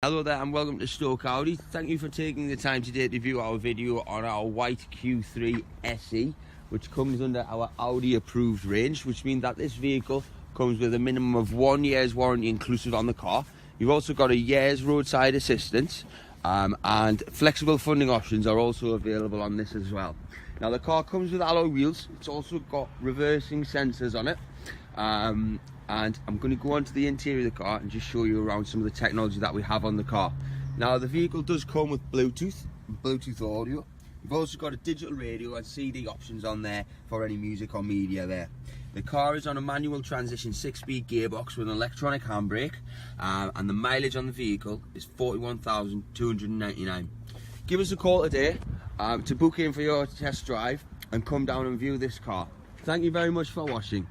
Hello there and welcome to Stoke Audi. Thank you for taking the time today to view our video on our white Q3 SE, which comes under our Audi approved range, which means that this vehicle comes with a minimum of 1 year's warranty inclusive on the car. You've also got a year's roadside assistance, and flexible funding options are also available on this as well. Now the car comes with alloy wheels. It's also got reversing sensors on it. And I'm going to go on to the interior of the car and just show you around some of the technology that we have on the car. Now the vehicle does come with Bluetooth audio. You've also got a digital radio and CD options on there for any music or media there. The car is on a manual transmission 6-speed gearbox with an electronic handbrake, and the mileage on the vehicle is 41,299. Give us a call today to book in for your test drive and come down and view this car. Thank you very much for watching.